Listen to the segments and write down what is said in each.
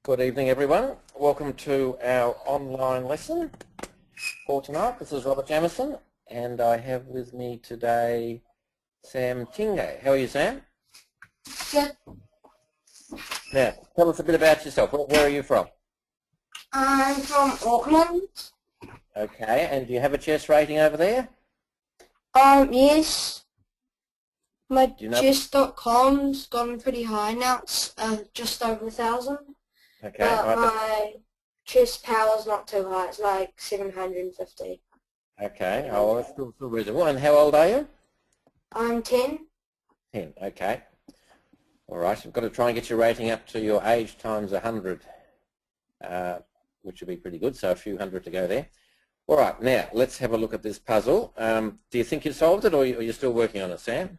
Good evening, everyone. Welcome to our online lesson for tonight. This is Robert Jamieson, and I have with me today Sam Tingey. How are you, Sam? Good. Now, tell us a bit about yourself. Where are you from? I'm from Auckland. Okay, and do you have a chess rating over there? Yes. My Do you know? chess.com's gone pretty high now. It's just over 1,000. Okay, But right, my chess power's not too high. It's like 750. okay. Oh, well, that's still reasonable. And how old are you? I'm 10. 10. Okay. All right. You've got to try and get your rating up to your age times 100, which would be pretty good. So a few hundred to go there. All right. Now let's have a look at this puzzle. Do you think you solved it, or are you still working on it, Sam?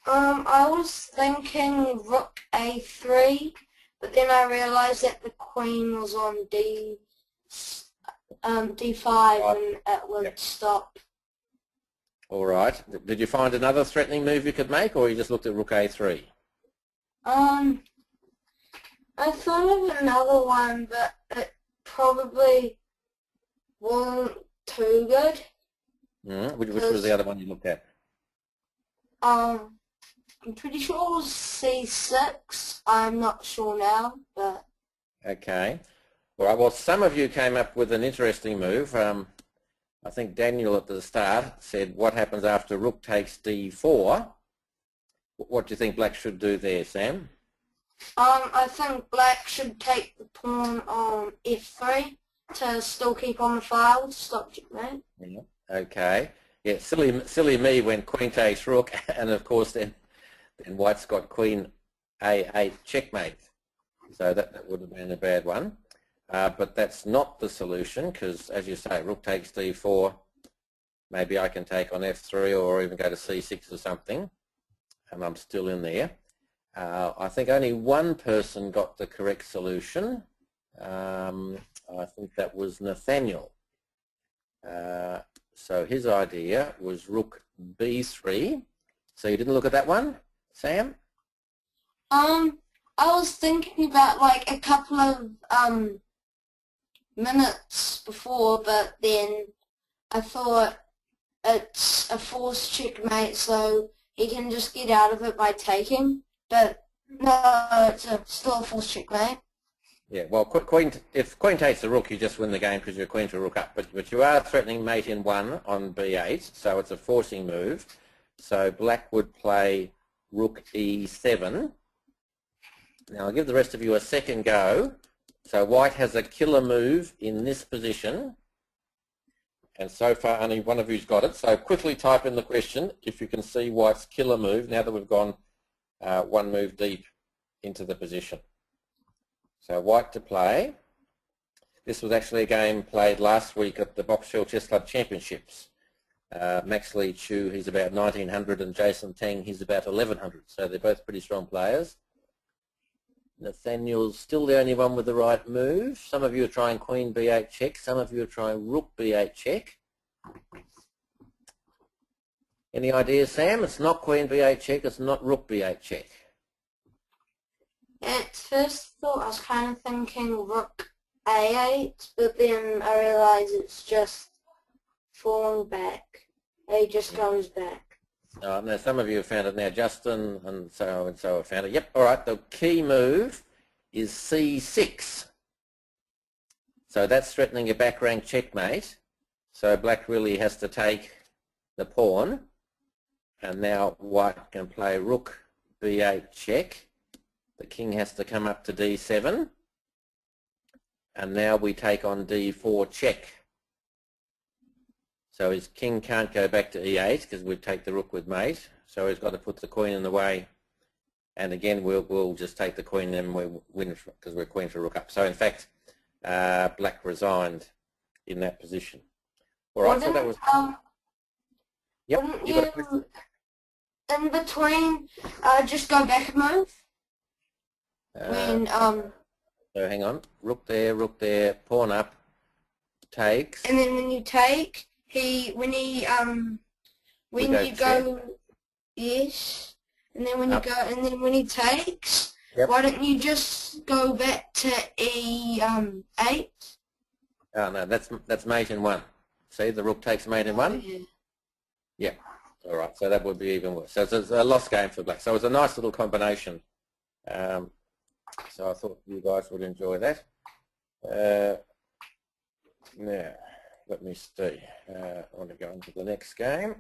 I was thinking rook a3, but then I realised that the queen was on d5 and it would stop. All right. Did you find another threatening move you could make, or you just looked at rook a3? I thought of another one, but it probably wasn't too good. Which was the other one you looked at? I'm pretty sure it was c6. I'm not sure now, but... Okay. All right. Well, some of you came up with an interesting move. I think Daniel at the start said, what happens after rook takes d4? What do you think black should do there, Sam? I think black should take the pawn on f3 to still keep on the file to stop checkmate. Yeah. Okay. Yeah, silly me when queen takes rook, and of course then white's got queen a8 checkmate. So that would have been a bad one. But that's not the solution, because as you say, rook takes d4, maybe I can take on f3 or even go to c6 or something, and I'm still in there. I think only one person got the correct solution. I think that was Nathaniel. So his idea was rook b3. So you didn't look at that one, Sam? I was thinking about like a couple of minutes before, but then I thought it's a forced checkmate, so he can just get out of it by taking. But no, it's still a forced checkmate. Yeah, well, if queen takes the rook, you just win the game because you're queen to rook up. But you are threatening mate in 1 on b8, so it's a forcing move. So black would play rook e7. Now I'll give the rest of you a second go. So white has a killer move in this position, and so far only one of you's got it. So quickly type in the question if you can see white's killer move now that we've gone one move deep into the position. So white to play. This was actually a game played last week at the Box Hill Chess Club Championships. Max Lee Chu, he's about 1900, and Jason Tang, he's about 1100. So they're both pretty strong players. Nathaniel's still the only one with the right move. Some of you are trying queen b8 check. Some of you are trying rook b8 check. Any ideas, Sam? It's not queen b8 check. It's not rook b8 check. At first thought I was kind of thinking rook a8, but then I realised it's just falling back. It just goes back. Now some of you have found it now. Justin and so have found it. Yep. All right. The key move is c6. So that's threatening a back rank checkmate. So black really has to take the pawn, and now white can play rook b8 check. The king has to come up to d7, and now we take on d4 check. So his king can't go back to e8 because we'd take the rook with mate. So he's got to put the queen in the way. And again, we'll just take the queen and we win because we're queen to rook up. So in fact, black resigned in that position. All right, so that was... Yep. You in between, just go back a move? So hang on. Rook there, pawn up, takes. And then when you take... when you go, yes, and then when you go, and then when he takes, Yep. why don't you just let's go back to E8. Oh no, that's mate in 1. See, the rook takes mate in 1? Yeah. Yeah. All right, so that would be even worse. So it's a lost game for black. So it's a nice little combination. So I thought you guys would enjoy that. Now, let me see. I want to go into the next game.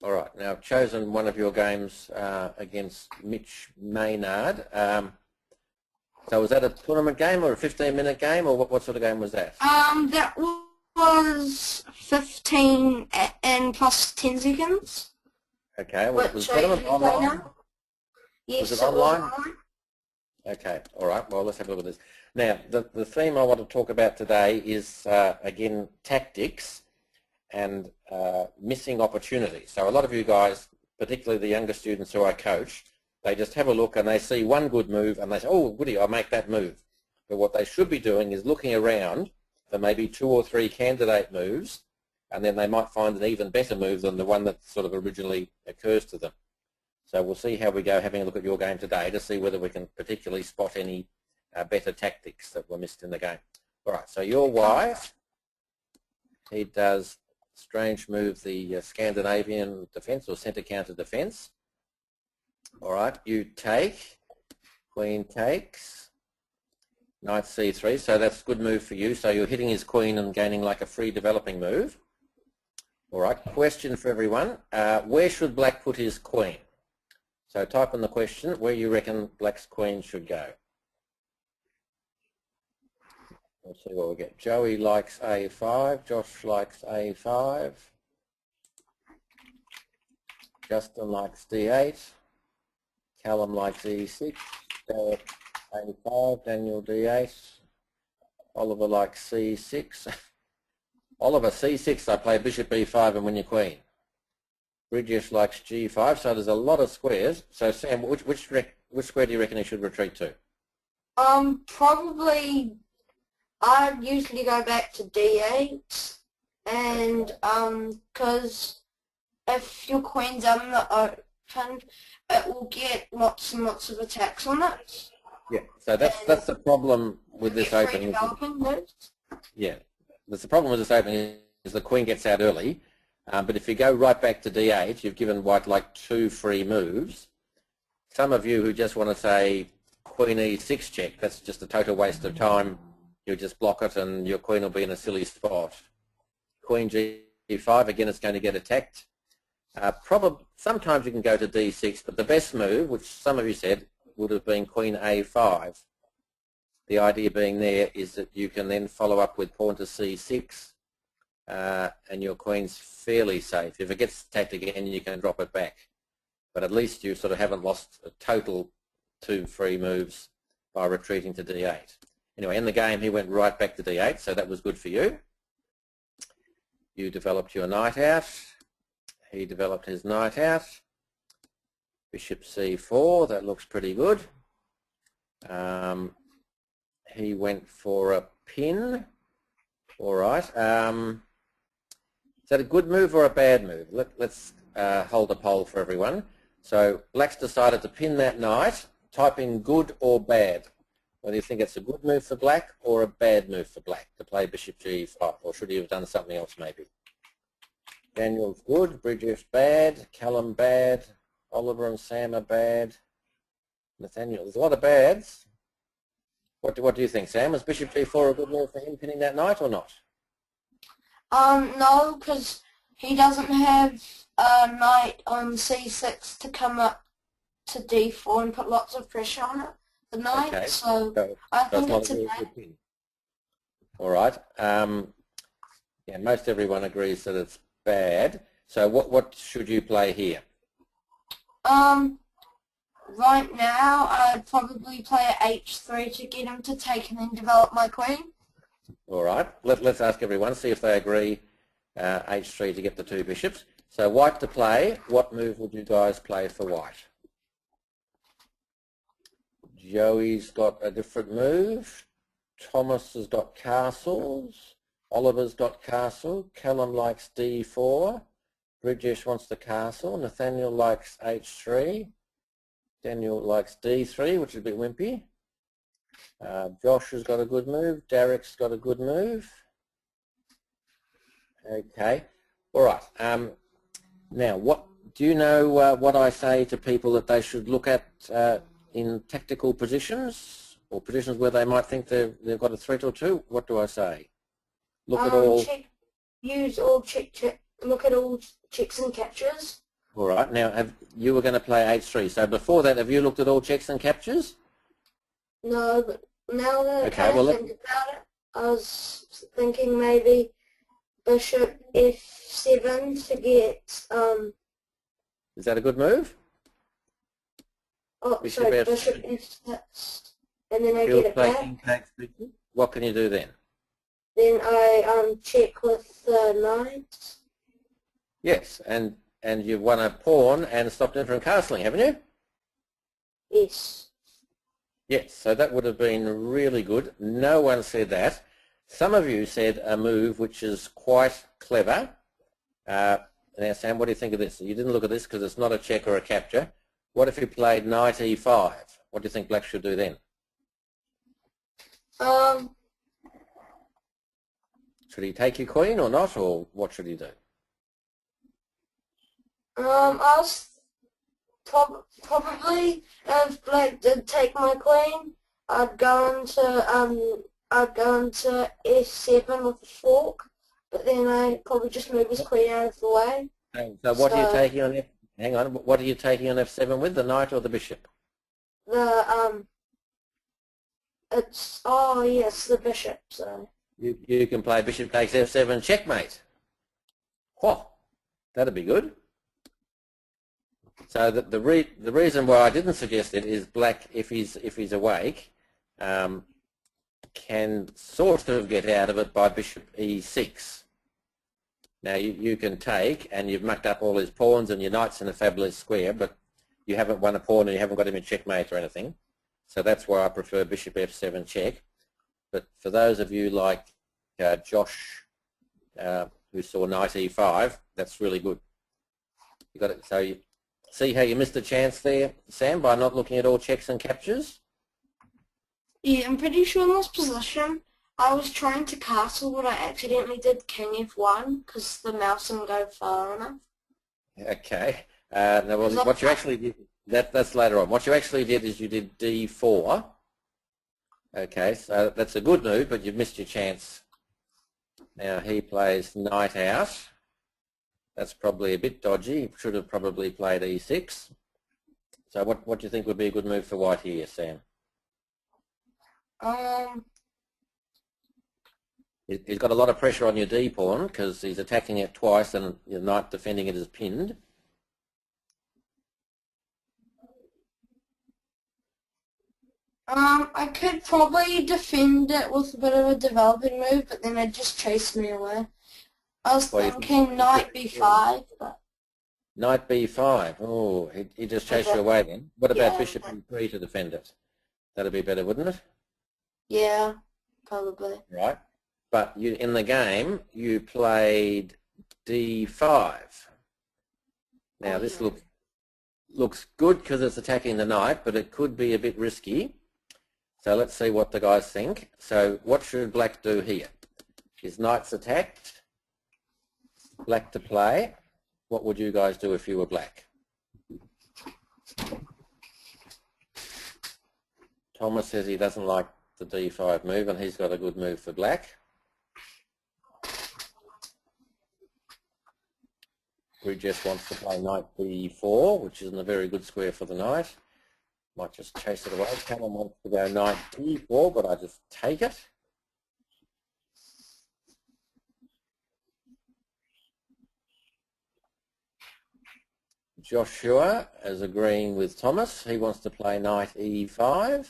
All right, now I've chosen one of your games against Mitch Maynard. So was that a tournament game or a 15-minute game, or what sort of game was that? That was 15 and plus 10 seconds. Okay, was the tournament online? Yes, was it online? Okay, all right, well, let's have a look at this. Now, the theme I want to talk about today is, again, tactics and missing opportunities. So a lot of you guys, particularly the younger students who I coach, they just have a look and they see one good move and they say, oh, goody, I'll make that move. But what they should be doing is looking around for maybe 2 or 3 candidate moves, and then they might find an even better move than the one that sort of originally occurs to them. So we'll see how we go having a look at your game today to see whether we can particularly spot any better tactics that were missed in the game. All right, so your wife, he does strange move, the Scandinavian defence or centre counter defence. All right, you take, queen takes, knight c3, so that's a good move for you. So you're hitting his queen and gaining like a free developing move. All right, question for everyone. Where should black put his queen? So type in the question where you reckon black's queen should go. Let's see what we get. Joey likes A5, Josh likes A5, Justin likes D8, Callum likes E6, Derek A5, Daniel D8, Oliver likes C6. Oliver C6, I play bishop B5 and win your queen. Bridges likes G5, so there's a lot of squares. So Sam, which square do you reckon he should retreat to? Probably I'd usually go back to D8, and because if your queen's on the open, it will get lots and lots of attacks on it. Yeah, so that's the problem with this opening. Yeah, that's the problem with this opening is the queen gets out early, but if you go right back to D8, you've given white like 2 free moves. Some of you who just want to say queen E6 check, that's just a total waste of time. You just block it and your queen will be in a silly spot. Queen G5, again, it's going to get attacked. Sometimes you can go to D6, but the best move, which some of you said, would have been queen A5. The idea being there is that you can then follow up with pawn to C6, and your queen's fairly safe. If it gets attacked again, you can drop it back. But at least you sort of haven't lost a total 2 free moves by retreating to D8. Anyway, in the game, he went right back to D8, so that was good for you. You developed your knight out. He developed his knight out. Bishop C4, that looks pretty good. He went for a pin. All right. Is that a good move or a bad move? Let's hold a poll for everyone. So black's decided to pin that knight. Type in good or bad. Whether you think it's a good move for black or a bad move for black to play bishop G5, or should he have done something else maybe? Daniel's good, Bridget's bad, Callum bad, Oliver and Sam are bad, Nathaniel, there's a lot of bads. What do you think, Sam? Was bishop G4 a good move for him pinning that knight or not? No, because he doesn't have a knight on C6 to come up to D4 and put lots of pressure on it. The knight, okay. So I think it's a bad pin. All right. Yeah, most everyone agrees that it's bad. So what should you play here? Right now, I'd probably play at H3 to get him to take and then develop my queen. All right. Let's ask everyone, see if they agree H3 to get the 2 bishops. So white to play, what move would you guys play for white? Joey's got a different move. Thomas has got castles. Oliver's got castle. Callum likes D4. Bridges wants the castle. Nathaniel likes H3. Daniel likes D3, which is a bit wimpy. Josh has got a good move. Derek's got a good move. Okay. All right. Now, what do you know what I say to people that they should look at in tactical positions or positions where they might think they've got a threat or two? What do I say? Look at all. Look at all checks and captures. All right. Now, you were going to play H3. So before that, have you looked at all checks and captures? No, but now that I think about it, I was thinking maybe Bishop F7 to get Is that a good move? Bishop F6, and then I get it back. What can you do then? Then I check with the knight. Yes, and you've won a pawn and stopped him from castling, haven't you? Yes. Yes, so that would have been really good. No one said that. Some of you said a move which is quite clever. Now, Sam, what do you think of this? You didn't look at this because it's not a check or a capture. What if he played knight e5? What do you think black should do then? Should he take your queen or not, or what should he do? I was probably, if black did take my queen, I'd go into f7 with the fork, but then I probably just move his queen out of the way. So what are you taking on F? Hang on, what are you taking on f7 with, the knight or the bishop? It's yes, the bishop. So you can play bishop takes f7 checkmate. Whoa, that'd be good. So the reason why I didn't suggest it is black, if he's awake, can sort of get out of it by bishop e6. Now you can take, and you've mucked up all his pawns and your knight's in a fabulous square, but you haven't won a pawn and you haven't got him in checkmate or anything. So that's why I prefer bishop f7 check. But for those of you like Josh, who saw knight e5, that's really good. You got it. So you see how you missed a chance there, Sam, by not looking at all checks and captures? Yeah, I'm pretty sure in this position, I was trying to castle, but I accidentally did king f1 because the mouse didn't go far enough. Okay. Now, well, what you actually did, that's later on. What you actually did is you did d4. Okay, so that's a good move, but you've missed your chance. Now he plays knight out. That's probably a bit dodgy. He should have probably played e6. So what do you think would be a good move for white here, Sam? He's got a lot of pressure on your d pawn because he's attacking it twice and your knight defending it is pinned. I could probably defend it with a bit of a developing move, but then it'd just chase me away. I was thinking knight b5, but... Knight b5. Oh, he just chased you away then. What about bishop e3 to defend it? That'd be better, wouldn't it? Yeah, probably. Right. But in the game, you played d5. Now this looks good because it's attacking the knight, but it could be a bit risky. So let's see what the guys think. So what should black do here? His knight's attacked. Black to play. What would you guys do if you were black? Thomas says he doesn't like the d5 move and he's got a good move for black. He just wants to play knight b4, which isn't a very good square for the knight. Might just chase it away. Callum wants to go knight d4, but I just take it. Joshua is agreeing with Thomas. He wants to play knight e5.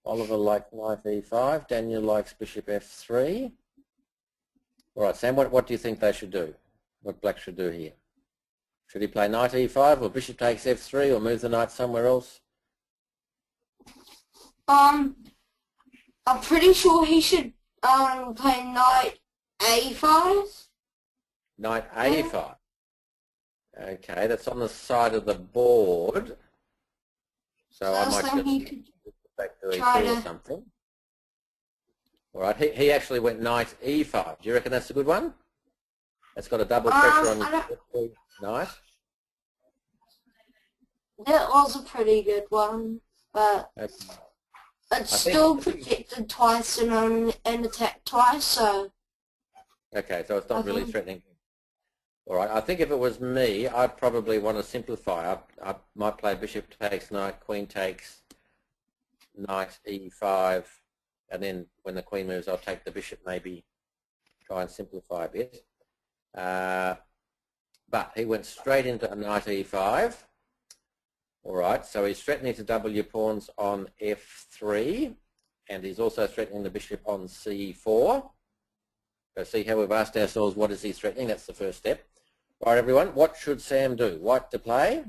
Oliver likes knight e5. Daniel likes bishop f3. All right, Sam, what do you think they should do? What black should do here? Should he play knight e5 or bishop takes f3 or move the knight somewhere else? I'm pretty sure he should play knight a5. Knight a5. Okay, that's on the side of the board. So I might just could back to try E2 or something. All right, he actually went knight E5. Do you reckon that's a good one? It's got a double pressure on your knight. That was a pretty good one, but it's still protected twice and attacked twice, so... Okay, so it's not really threatening. All right, I think if it was me, I'd probably want to simplify. I might play bishop takes knight, queen takes knight E5, and then when the queen moves, I'll take the bishop, maybe try and simplify a bit. But he went straight into a knight E5. All right, so he's threatening to double your pawns on F3, and he's also threatening the bishop on C4. So see how we've asked ourselves, what is he threatening? That's the first step. All right, everyone, what should Sam do? White to play.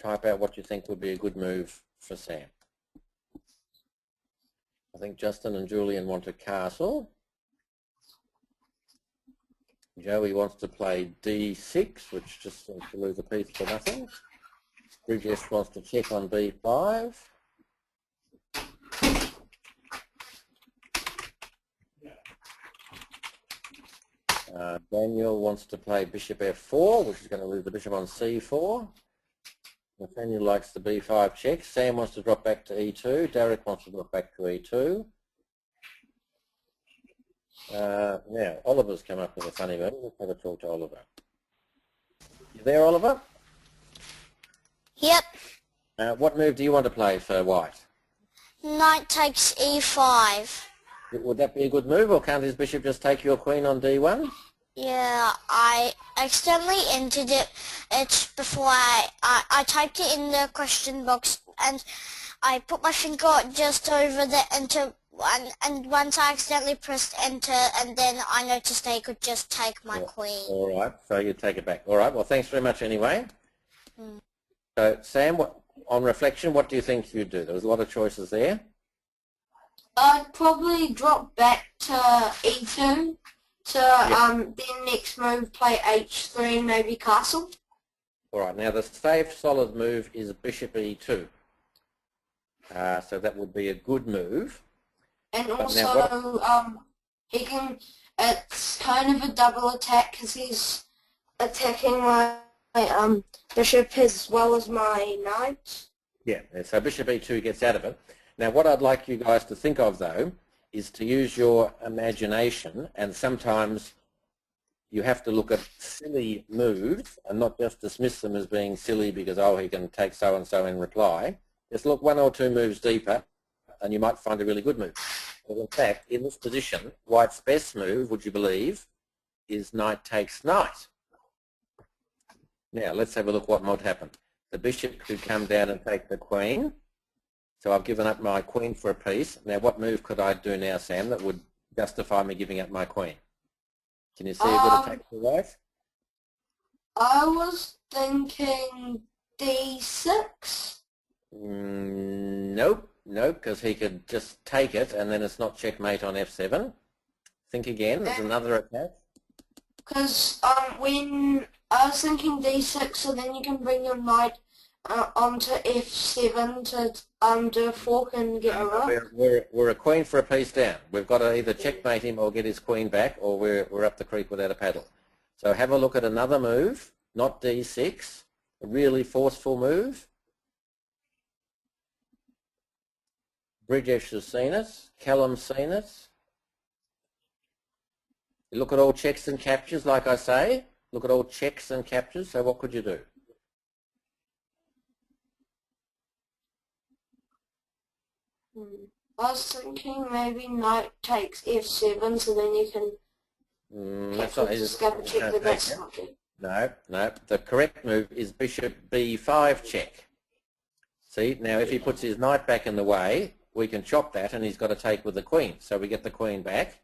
Type out what you think would be a good move for Sam. I think Justin and Julian want a castle. Joey wants to play D6, which just seems to lose a piece for nothing. Bridges wants to check on B5. Daniel wants to play bishop F4, which is going to lose the bishop on C4. Nathaniel likes the B5 check. Sam wants to drop back to E2. Derek wants to drop back to E2. Now, Oliver's come up with a funny move. Let's have a talk to Oliver. You there, Oliver? Yep. What move do you want to play for white? Knight takes E5. Would that be a good move, or can't his bishop just take your queen on D1? Yeah, I accidentally entered it before I typed it in the question box, and I put my finger just over the enter one, and once I accidentally pressed enter, and then I noticed they could just take my queen. All right, so you take it back. All right, well, thanks very much anyway. So, Sam, on reflection, what do you think you'd do? There was a lot of choices there. I'd probably drop back to E2 to then next move play H3 and maybe castle. All right, now the safe solid move is bishop E2. So that would be a good move. And also he can, it's kind of a double attack because he's attacking my bishop as well as my knight. Yeah, so bishop E2 gets out of it. Now what I'd like you guys to think of though is to use your imagination, and sometimes you have to look at silly moves and not just dismiss them as being silly because, oh, he can take so-and-so in reply. Just look one or two moves deeper and you might find a really good move. But in fact, in this position, white's best move, would you believe, is knight takes knight. Now, let's have a look what might happen. The bishop could come down and take the queen. So I've given up my queen for a piece. Now, what move could I do now, Sam, that would justify me giving up my queen? Can you see a good attack to white? I was thinking D6. Nope, because he could just take it and then it's not checkmate on F7. Think again, there's another attack. Because when I was thinking D6, so then you can bring your knight onto F7 to do a fork and get a rook. We're a queen for a piece down. We've got to either checkmate him or get his queen back, or we're up the creek without a paddle. So have a look at another move, not D6, a really forceful move. Bridges has seen it, Callum's seen it. You look at all checks and captures, like I say. Look at all checks and captures, so what could you do? I was thinking maybe knight takes F7, so then you can discover check that that's not good. No. The correct move is bishop B5 check. See, now if he puts his knight back in the way, we can chop that and he's got to take with the queen. So we get the queen back.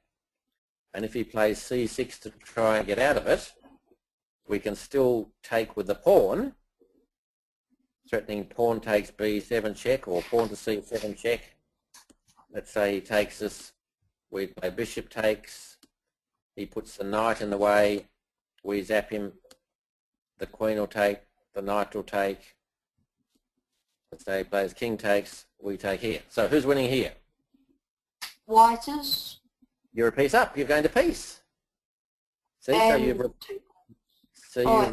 And if he plays C6 to try and get out of it, we can still take with the pawn, threatening pawn takes B7 check or pawn to C7 check. Let's say he takes us, we play bishop takes, he puts the knight in the way, we zap him, the queen will take, the knight will take, So he plays king takes, we take here. So who's winning here? White is. You're a piece up. You're going to piece. See, so you've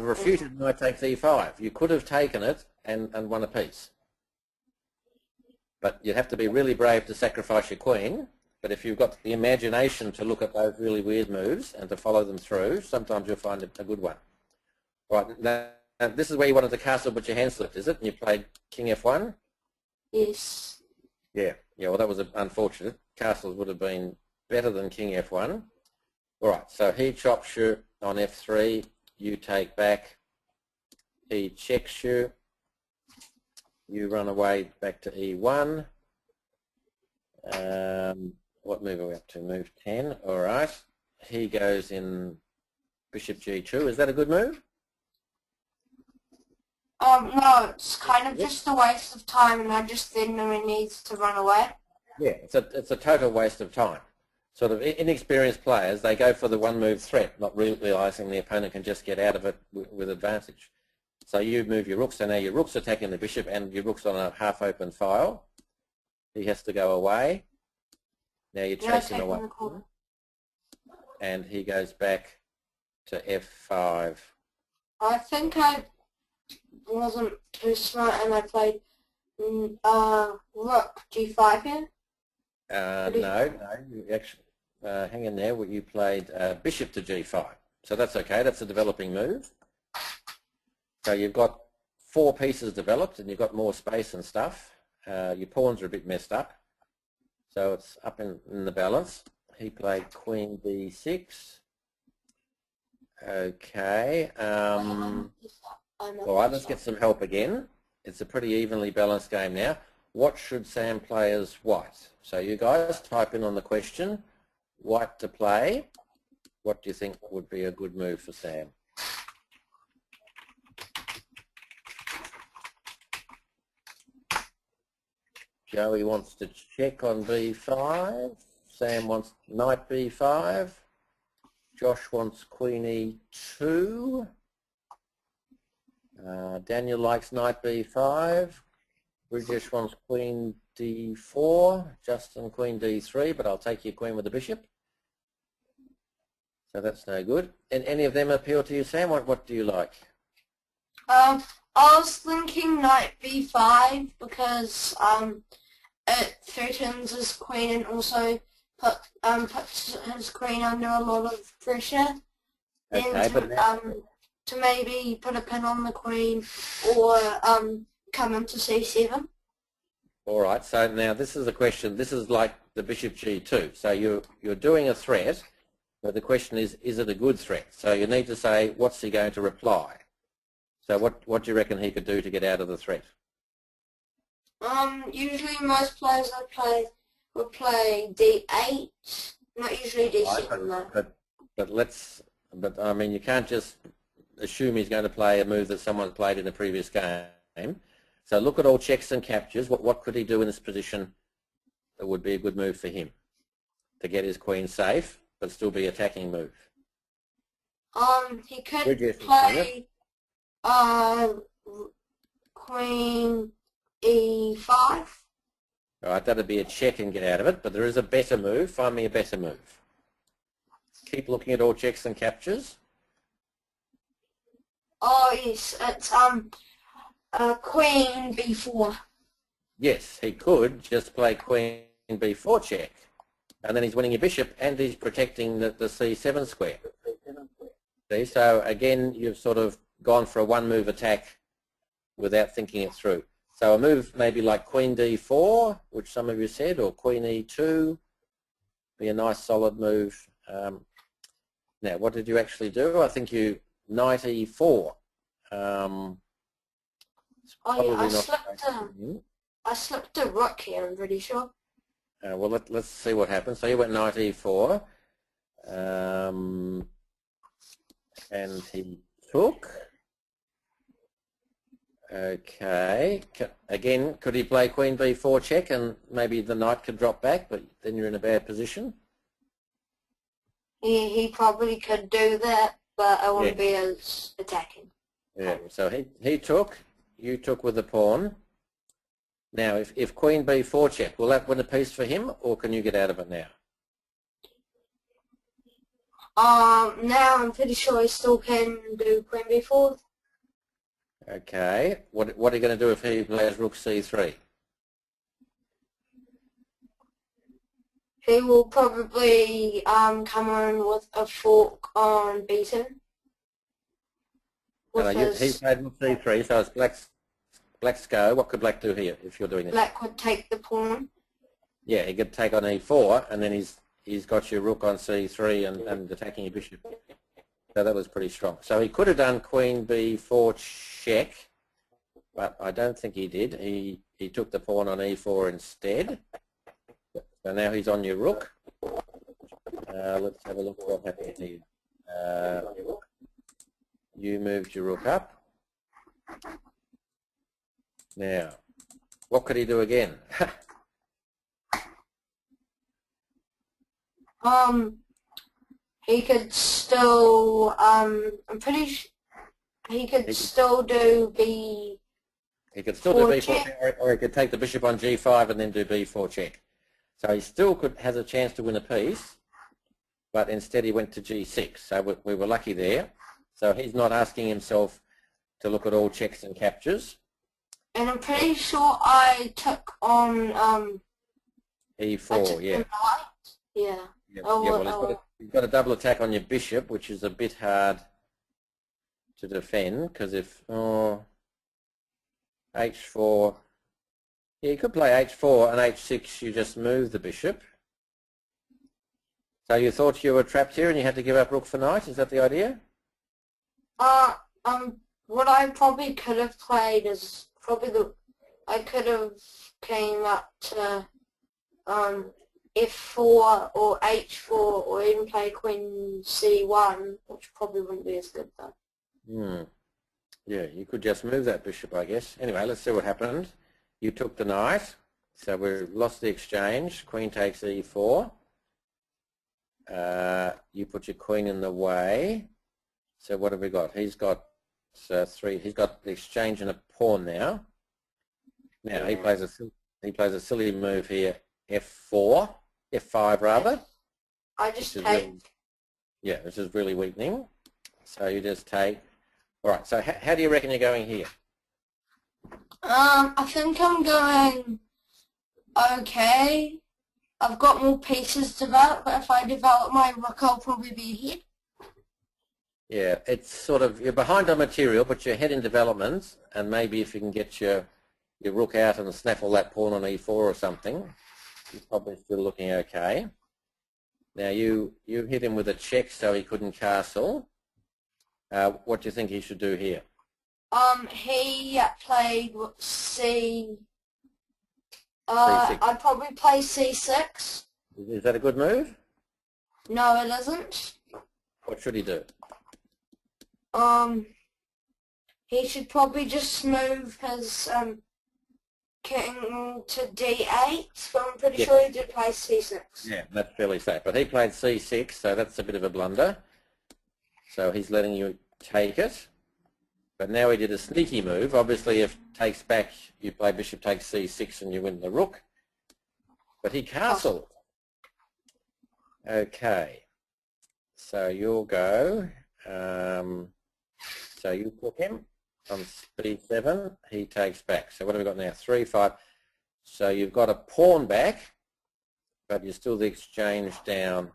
refuted knight takes e5. You could have taken it and won a piece. But you'd have to be really brave to sacrifice your queen. But if you've got the imagination to look at those really weird moves and to follow them through, sometimes you'll find a good one. Right, now this is where you wanted the castle but your hand slipped, is it? And you played king f1? Yes. Yeah, well that was unfortunate. Castles would have been better than king f1. All right, so he chops you on f3, you take back, he checks you, you run away back to e1. What move are we up to? Move 10, all right. He goes in bishop g2. Is that a good move? No, it's kind of just a waste of time, and I just then know he needs to run away. Yeah, it's a total waste of time. Sort of inexperienced players, they go for the one-move threat, not realising the opponent can just get out of it with advantage. So you move your rook, so now your rook's attacking the bishop and your rook's on a half-open file. He has to go away. Now you're chasing away. And he goes back to f5. I think I wasn't too smart and I played rook g5 here. No, you actually, hang in there, you played bishop to g5. So that's okay, that's a developing move. So you've got 4 pieces developed and you've got more space and stuff. Your pawns are a bit messed up. So it's up in the balance. He played queen b6. Okay. All right, let's get some help again. It's a pretty evenly balanced game now. What should Sam play as white? So you guys type in on the question, white to play. What do you think would be a good move for Sam? Joey wants to check on b5. Sam wants knight b5. Josh wants queen e2. Daniel likes knight b5. Bridgesh wants queen d4. Justin queen d3, but I'll take your queen with the bishop. So that's no good. And any of them appeal to you, Sam? What do you like? I was thinking knight b5 because it threatens his queen and also puts his queen under a lot of pressure. Okay, then to maybe put a pin on the queen or come into c7. All right, so now this is a question. This is like the bishop g2. So you're doing a threat, but the question is it a good threat? So you need to say, what's he going to reply? So what do you reckon he could do to get out of the threat? Usually most players would play d8, not usually d7 though. But I mean, you can't just assume he's going to play a move that someone played in a previous game. So look at all checks and captures. What could he do in this position that would be a good move for him to get his queen safe, but still be attacking move? He could play queen e5. All right, that'd be a check and get out of it, but there is a better move. Find me a better move. Keep looking at all checks and captures. Oh yes, it's queen b4. Yes, he could just play queen b4 check, and then he's winning your bishop and he's protecting the c7 square. See, so again, you've sort of gone for a one-move attack without thinking it through. So a move maybe like queen d4, which some of you said, or queen e2, be a nice solid move. Now, what did you actually do? I think you knight e4. I slipped a rook here, I'm pretty sure. Well, let's see what happens. So you went knight e4, and he took. Okay. Again, could he play queen b4 check and maybe the knight could drop back, but then you're in a bad position? He probably could do that, but I wouldn't be as attacking. Yeah, so he took, you took with the pawn. Now, if Queen B4 check, will that win a piece for him, or can you get out of it now? Now I'm pretty sure he still can do Queen B4. Okay. What are you going to do if he plays Rook C3? He will probably come on with a fork on B2. He played Rook C3, so it's Black's go. What could Black do here if you're doing this? Black would take the pawn. Yeah, he could take on E4, and then he's got your Rook on C3 and attacking your bishop. So that was pretty strong. So he could have done Queen B4 check, but I don't think he did. He took the pawn on E4 instead. So now he's on your Rook. Let's have a look at what happened here. You moved your Rook up. Now, what could he do again? He could still, I'm pretty sure he could still do B. He could still do B4 check, or he could take the bishop on G5 and then do B4 check. So he still has a chance to win a piece, but instead he went to G6. So we were lucky there. So he's not asking himself to look at all checks and captures. And I'm pretty sure I took on E4, yeah. Yeah. Well, you've got a double attack on your bishop, which is a bit hard to defend, because if H4, yeah, you could play H4 and H6, you just move the bishop. So you thought you were trapped here and you had to give up Rook for knight, is that the idea? What I probably could have played is I could have came up to F4 or H4 or even play Queen C1, which probably wouldn't be as good though. Yeah, you could just move that bishop, I guess. Anyway, let's see what happened. You took the knight, so we lost the exchange. Queen takes E4. You put your queen in the way. So what have we got? He's got three. He's got the exchange and a pawn now. Now he plays a silly move here. F4, F5 rather. I just take. Yeah, this is really weakening. So you just take. All right. So how do you reckon you're going here? I think I'm going okay. I've got more pieces to develop, but if I develop my rook, I'll probably be ahead. Yeah, it's sort of, you're behind on material, but you're ahead in development, and maybe if you can get your rook out and snaffle that pawn on E4 or something, you're probably still looking okay. Now you hit him with a check so he couldn't castle. What do you think he should do here? He played C. I'd probably play C6. Is that a good move? No, it isn't. What should he do? He should probably just move his king to D8. So I'm pretty sure he did play C6. Yeah, that's fairly safe. But he played C6, so that's a bit of a blunder. So he's letting you take it. But now he did a sneaky move. Obviously, if takes back, you play bishop takes C6 and you win the rook. But he castled. Okay. So you'll go. So you put him on B7. He takes back. So what have we got now? 3, 5. So you've got a pawn back, but you're still the exchange down.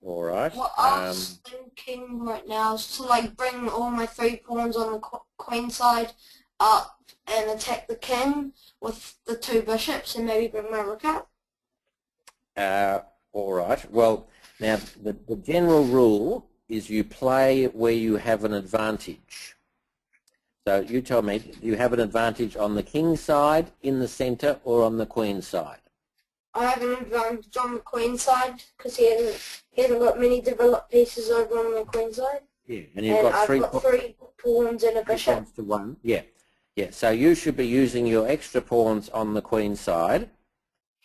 All right. What I was thinking right now is to like bring all my 3 pawns on the queen side up and attack the king with the 2 bishops and maybe bring my rook out. All right. Well, now the general rule is you play where you have an advantage. So you tell me, do you have an advantage on the king side, in the centre, or on the queen side? I have an advantage on the queen side because he hasn't got many developed pieces over on the queen side. Yeah, and you've got I've got 3 pawns and a bishop. To 1. Yeah, yeah. So you should be using your extra pawns on the queen side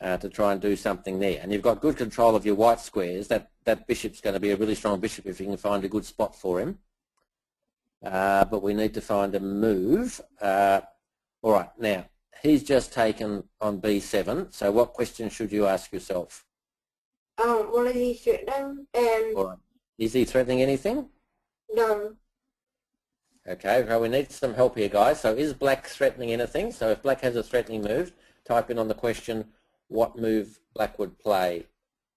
to try and do something there. And you've got good control of your white squares. That bishop's going to be a really strong bishop if you can find a good spot for him. But we need to find a move. All right, now he's just taken on B7, so what question should you ask yourself? What is he threatening? And All right. Is he threatening anything? no. Okay, well, we need some help here, guys. So is black threatening anything? So if black has a threatening move, type in on the question what move black would play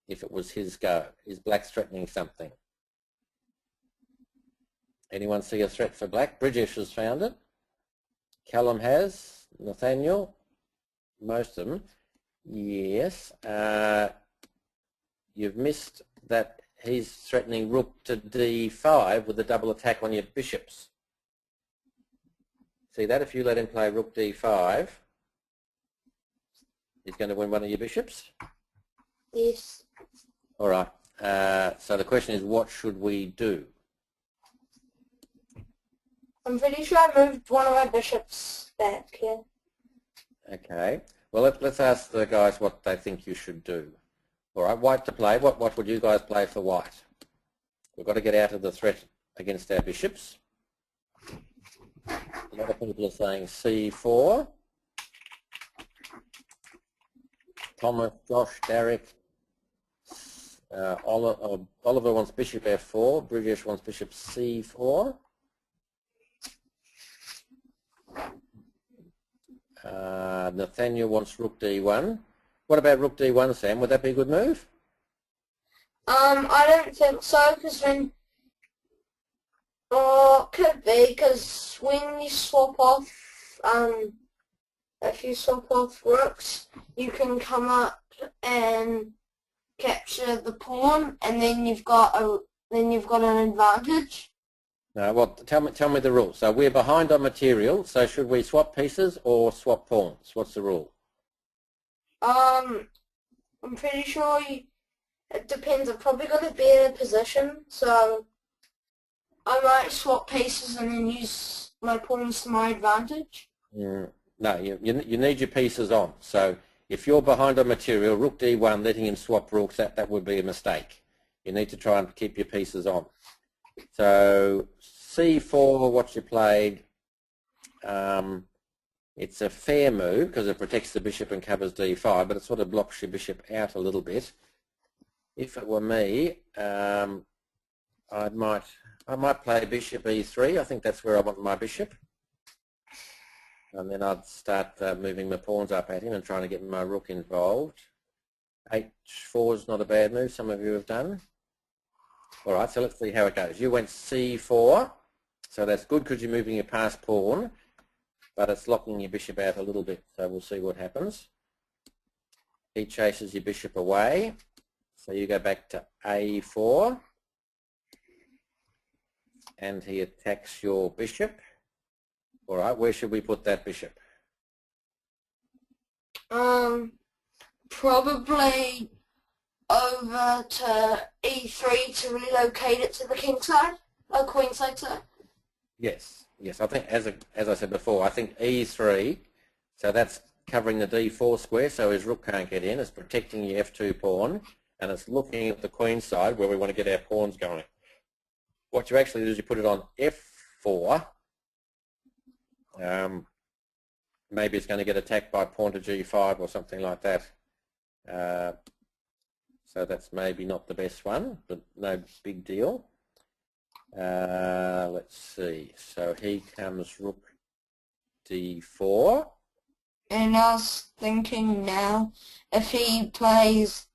if it was his go. Is black threatening something? Anyone see a threat for black? Bridges has found it. Callum has. Nathaniel? Most of them. Yes. You've missed that he's threatening rook to d5 with a double attack on your bishops. See that? If you let him play rook d5, he's going to win one of your bishops? Yes. All right. So the question is, what should we do? I'm pretty sure I moved one of my bishops back, yeah. Okay. Well, let's ask the guys what they think you should do. All right, white to play. What would you guys play for white? We've got to get out of the threat against our bishops. A lot of people are saying c4. Thomas, Josh, Derek, Oliver wants bishop f4. Bridges wants bishop c4. Nathaniel wants rook d1. What about rook d1, Sam? Would that be a good move? I don't think so, because when... could be, because when you swap off, if you swap off rooks, you can come up and capture the pawn, and then you've got an advantage. No, well, tell me the rule. So we're behind on material, so should we swap pieces or swap pawns? What's the rule? I'm pretty sure it depends. I'm probably going to be in a position, so I might swap pieces and then use my pawns to my advantage. No, you need your pieces on. So if you're behind on material, rook d1, letting him swap rooks, that would be a mistake. You need to try and keep your pieces on. So c4, what you played, it's a fair move because it protects the bishop and covers d5, but it sort of blocks your bishop out a little bit. If it were me, I might play bishop e3. I think that's where I want my bishop. And then I'd start moving my pawns up at him and trying to get my rook involved. h4 is not a bad move, some of you have done. All right, so let's see how it goes. You went c4, so that's good because you're moving your passed pawn, but it's locking your bishop out a little bit, so we'll see what happens. He chases your bishop away, so you go back to a4, and he attacks your bishop. All right, where should we put that bishop? Probably over to e3 to relocate it to the king side, or queen side. Yes. I think as I said before, I think e3. So that's covering the d4 square, so his rook can't get in. It's protecting your f2 pawn, and it's looking at the queen side where we want to get our pawns going. What you actually do is you put it on f4. Maybe it's going to get attacked by pawn to g5 or something like that. So that's maybe not the best one, but no big deal. Let's see. So he comes rook d4. And I was thinking now, if he plays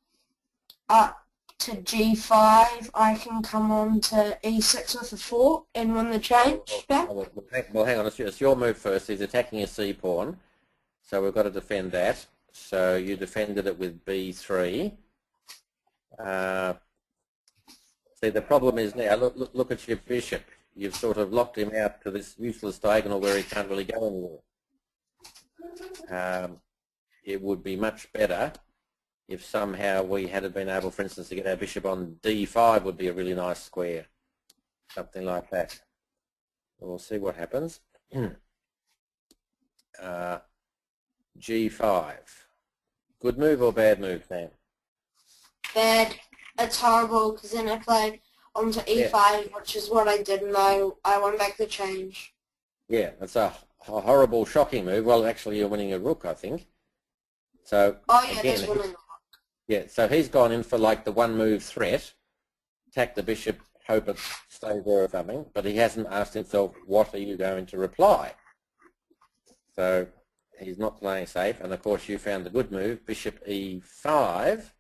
up to g5, I can come on to e6 with a fork and win the change back. Well, hang on. It's your move first. He's attacking a c pawn, so we've got to defend that. So you defended it with b3. See, the problem is now, look at your bishop. You've sort of locked him out to this useless diagonal where he can't really go anywhere. It would be much better if somehow we had been able, for instance, to get our bishop on d5 would be a really nice square. Something like that. We'll see what happens. g5. Good move or bad move, Sam? Bad. It's horrible because then I played onto e5, which is what I didn't know. I won back the change. Yeah, it's a horrible, shocking move. Well, actually, you're winning a rook, I think. So Oh yeah, again, that's winning. yeah. So he's gone in for like the one move threat, attack the bishop, hope it stays there or something. But he hasn't asked himself, what are you going to reply? So he's not playing safe. And of course, you found the good move, bishop e5.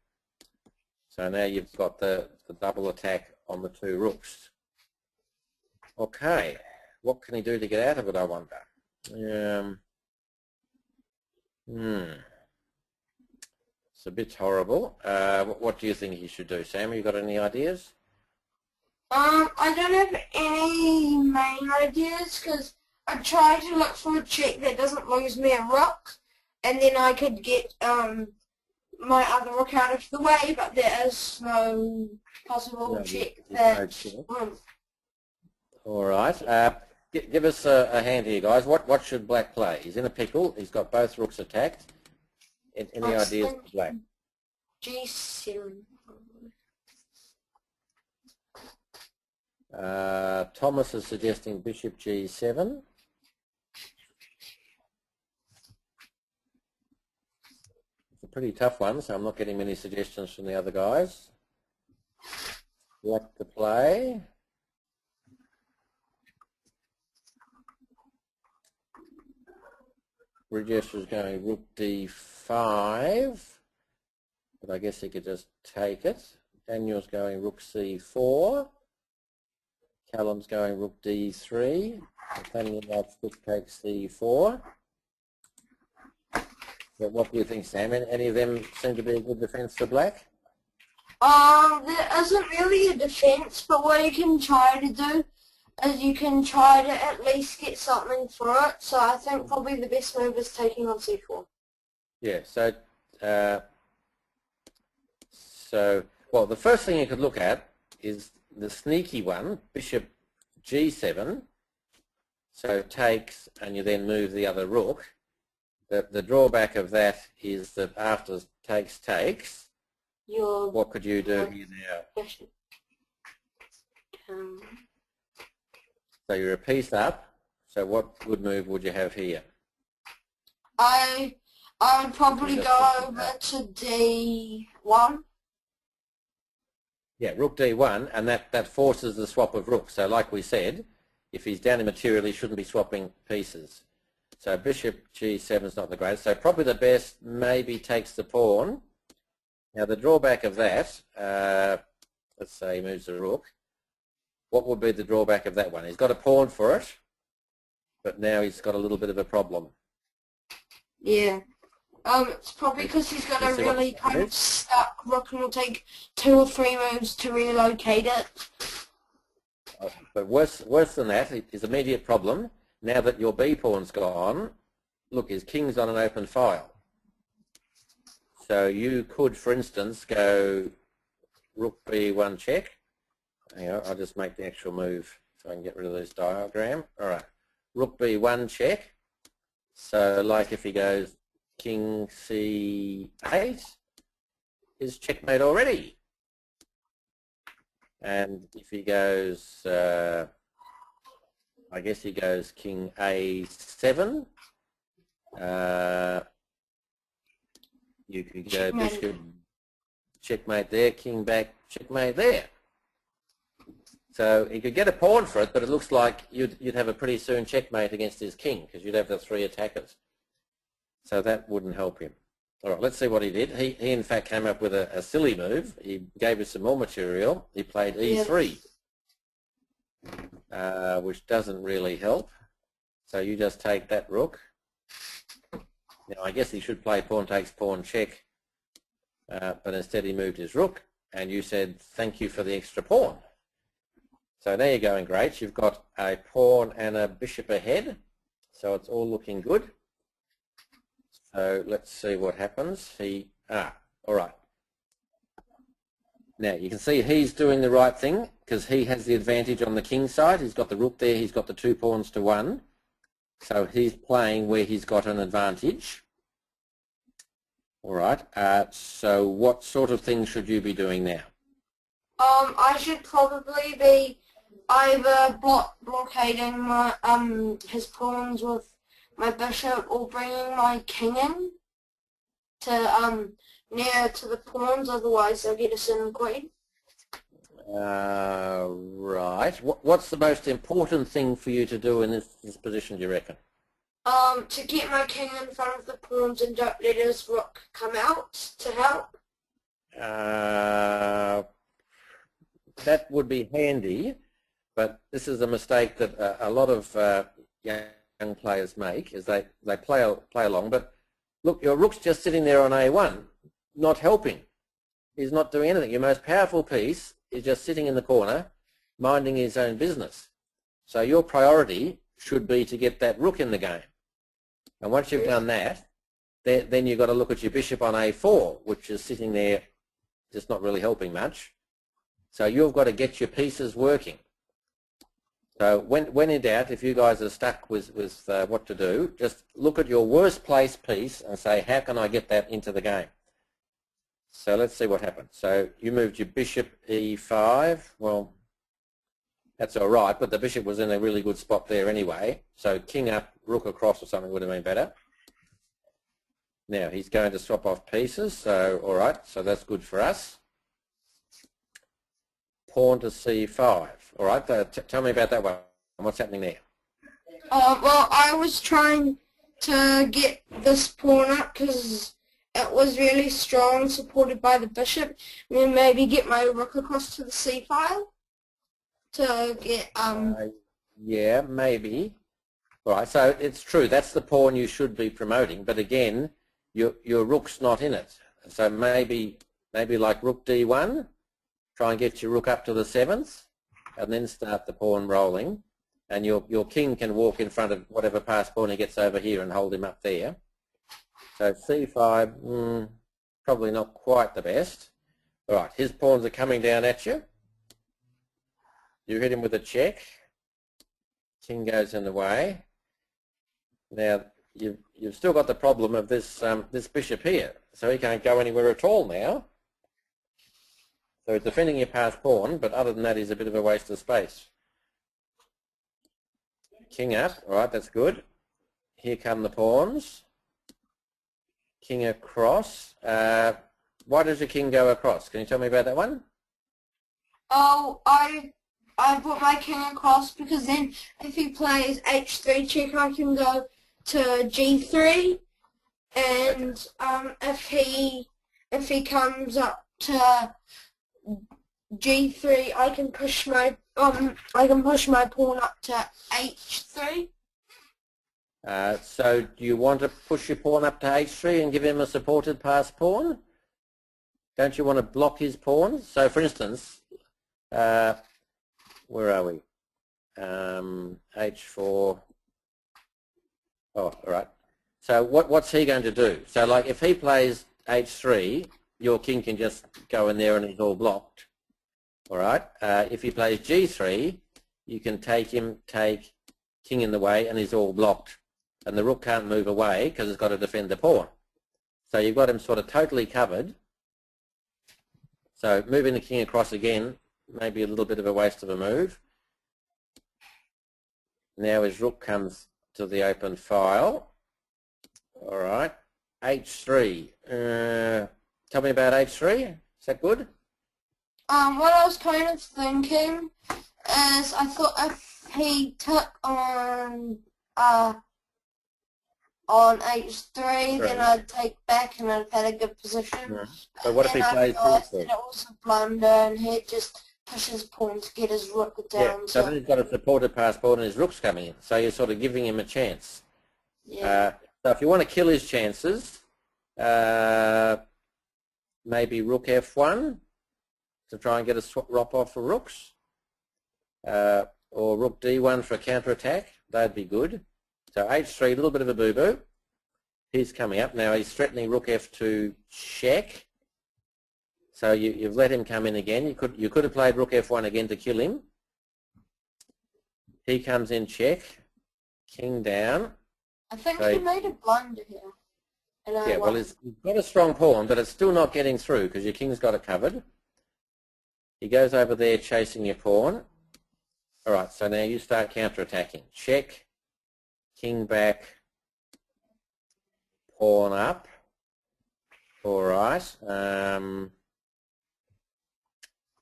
So now you've got the double attack on the two rooks. Okay, what can he do to get out of it, I wonder? It's a bit horrible. What do you think he should do, Sam? You got any ideas? I don't have any main ideas because I tried to look for a check that doesn't lose me a rook, and then I could get my other rook out of the way, but there is no possible check that. All right. Give us a hand here, guys. What should black play? He's in a pickle. He's got both rooks attacked. Any ideas for black? G7. Thomas is suggesting bishop g7. It's a pretty tough one, so I'm not getting many suggestions from the other guys. Black to play. Rajesh is going rook d5, but I guess he could just take it. Daniel's going rook c4. Callum's going rook d3. Nathaniel likes rook takes c4. So what do you think, Sam? Any of them seem to be a good defence for black? There isn't really a defence, but what you can try to do is you can try to at least get something for it. So I think probably the best move is taking on c4. Yeah, well, the first thing you could look at is the sneaky one, bishop g7. So takes, and you then move the other rook. The drawback of that is that after takes, what could you do here now? So you're a piece up. So what good move would you have here? I would probably go over to d1. Yeah, rook d1, and that forces the swap of rooks. So like we said, if he's down in material, he shouldn't be swapping pieces. So bishop g7 is not the greatest. So probably the best maybe takes the pawn. Now the drawback of that, let's say he moves the rook. What would be the drawback of that one? He's got a pawn for it, but now he's got a little bit of a problem. Yeah. It's probably because he's got a really kind of stuck rook and will take 2 or 3 moves to relocate it. But worse than that, his immediate problem, now that your B pawn's gone, look, his king's on an open file. So you could, for instance, go rook B1 check. Hang on, I'll just make the actual move so I can get rid of this diagram. All right, rook B1 check. So like if he goes king C8, is checkmate already. And if he goes, I guess he goes king A7, you could go bishop checkmate there, king back, checkmate there. So he could get a pawn for it, but it looks like you'd have a pretty soon checkmate against his king because you'd have the 3 attackers. So that wouldn't help him. All right, let's see what he did. He in fact came up with a silly move. He gave us some more material. He played E3, which doesn't really help. So you just take that rook. Now I guess he should play pawn takes pawn check, but instead he moved his rook, and you said thank you for the extra pawn. So now you're going great. You've got a pawn and a bishop ahead, so it's all looking good. So let's see what happens. All right. Now you can see he's doing the right thing because he has the advantage on the king side. He's got the rook there. He's got the 2 pawns to 1. So he's playing where he's got an advantage. All right. So what sort of things should you be doing now? I should probably be either blockading my his pawns with my bishop or bringing my king in to near to the pawns, otherwise they'll get a sin queen. Right. What's the most important thing for you to do in this position, do you reckon? To get my king in front of the pawns and don't let his rook come out to help. That would be handy, but this is a mistake that a lot of young players make, is they play along, but look, your rook's just sitting there on A1, not helping. He's not doing anything. Your most powerful piece is just sitting in the corner, minding his own business. So your priority should be to get that rook in the game. And once you've done that, then you've got to look at your bishop on A4, which is sitting there just not really helping much. So you've got to get your pieces working. So when in doubt, if you guys are stuck with what to do, just look at your worst placed piece and say, how can I get that into the game? So let's see what happens. So you moved your bishop E5. Well, that's all right, but the bishop was in a really good spot there anyway. So king up, rook across or something would have been better. Now he's going to swap off pieces, so all right, so that's good for us. Pawn to C5. All right, tell me about that one. What's happening there? Well, I was trying to get this pawn up because it was really strong, supported by the bishop, and then maybe get my rook across to the C file to get Yeah, maybe. All right, so it's true. That's the pawn you should be promoting, but again, your rook's not in it. So maybe like rook D1. Try and get your rook up to the 7th, and then start the pawn rolling, and your king can walk in front of whatever passed pawn he gets over here and hold him up there. So C5, probably not quite the best. All right, his pawns are coming down at you. You hit him with a check. King goes in the way. Now you've still got the problem of this this bishop here, so he can't go anywhere at all now. So it's defending your passed pawn, but other than that, he's a bit of a waste of space. King up, all right, that's good. Here come the pawns. King across. Why does your king go across? Can you tell me about that one? Oh, I put my king across because then if he plays H3 check, I can go to G3, and if he comes up to G3, I can push my pawn up to H3. So do you want to push your pawn up to H3 and give him a supported passed pawn? Don't you want to block his pawns? So for instance, where are we? H4. Oh, all right. So what's he going to do? So like if he plays H3, your king can just go in there and he's all blocked. All right. If he plays G3, you can take king in the way and he's all blocked. And the rook can't move away because it's got to defend the pawn. So you've got him sort of totally covered. So moving the king across again, maybe a little bit of a waste of a move. Now his rook comes to the open file. All right. H3. Tell me about H3. Is that good? What I was kind of thinking is I thought if he took on H3, then I'd take back and I'd have had a good position. Yeah. So what if he plays G3? It was a blunder and he'd just push his pawn to get his rook down. Yeah. So then he's got a supported passed pawn and his rook's coming in. So you're sort of giving him a chance. Yeah. So if you want to kill his chances, maybe rook F1 to try and get a swap off for rooks, or rook D1 for a counter-attack. That'd be good. So H3, a little bit of a boo-boo. He's coming up. Now he's threatening rook F2 check. So you've let him come in again. You could have played rook F1 again to kill him. He comes in check. King down. I think he made a blunder here. Yeah, well, he's got a strong pawn, but it's still not getting through because your king's got it covered. He goes over there chasing your pawn. All right, so now you start counter-attacking. Check, king back, pawn up. All right.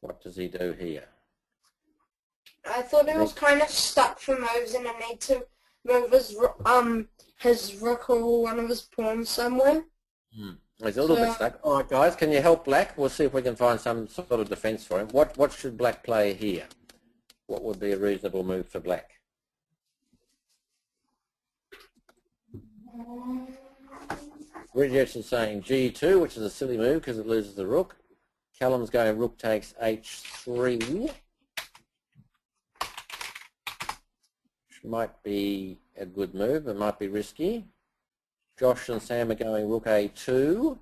What does he do here? I thought he was kind of stuck for moves and I need to move his rook or one of his pawns somewhere. He's a little bit stuck. All right, guys, can you help Black? We'll see if we can find some sort of defence for him. What should Black play here? What would be a reasonable move for Black? Regex is saying G2, which is a silly move because it loses the rook. Callum's going rook takes H3, which might be a good move. It might be risky. Josh and Sam are going rook A2.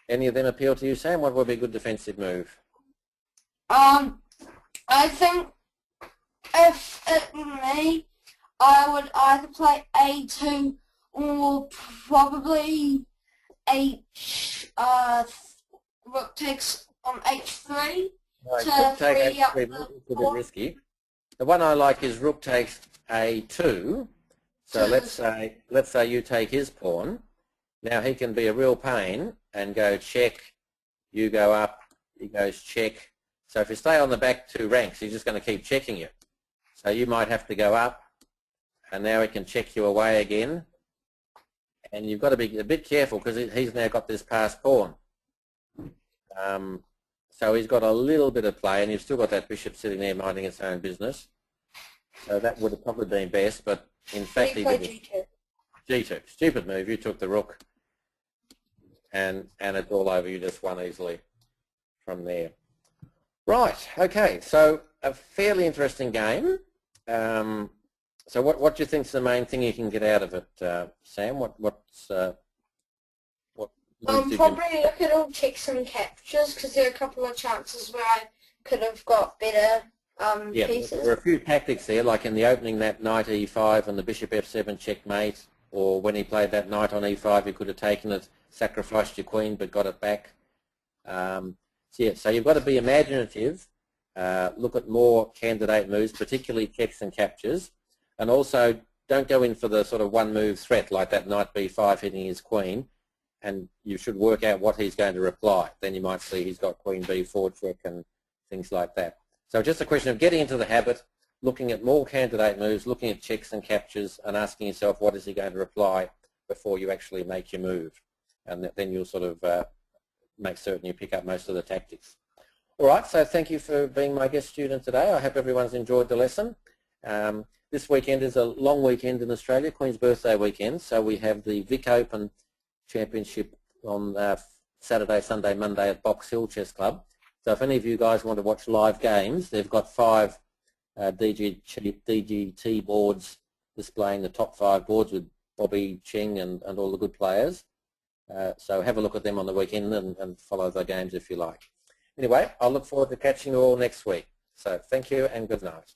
Any of them appeal to you, Sam? What would be a good defensive move? I think if it were me, I would either play A2 or probably rook takes on H3 to free up the bit risky. The one I like is rook takes A2. So let's say you take his pawn. Now he can be a real pain and go check. You go up. He goes check. So if you stay on the back 2 ranks, he's just going to keep checking you. So you might have to go up, and now he can check you away again. And you've got to be a bit careful because he's now got this passed pawn. So he's got a little bit of play, and you've still got that bishop sitting there minding its own business. So that would have probably been best, but in fact he did G2. G2. Stupid move. You took the rook, and it's all over. You just won easily from there. Right. Okay. So a fairly interesting game. So what do you think is the main thing you can get out of it, Sam? What Probably look at all checks and captures because there are a couple of chances where I could have got better pieces. There are a few tactics there, like in the opening that knight E5 and the bishop F7 checkmate, or when he played that knight on E5, you could have taken it, sacrificed your queen, but got it back. So you've got to be imaginative, look at more candidate moves, particularly checks and captures, and also don't go in for the sort of one-move threat like that knight B5 hitting his queen, and you should work out what he's going to reply. Then you might see he's got queen B4 check and things like that. So just a question of getting into the habit, looking at more candidate moves, looking at checks and captures, and asking yourself what is he going to reply before you actually make your move. And then you'll sort of make certain you pick up most of the tactics. All right, so thank you for being my guest student today. I hope everyone's enjoyed the lesson. This weekend is a long weekend in Australia, Queen's Birthday weekend, so we have the Vic Open Championship on Saturday, Sunday, Monday at Box Hill Chess Club. So if any of you guys want to watch live games, they've got 5 DGT boards displaying the top 5 boards with Bobby, Ching and all the good players. So have a look at them on the weekend and follow the games if you like. Anyway, I look forward to catching you all next week. So thank you and good night.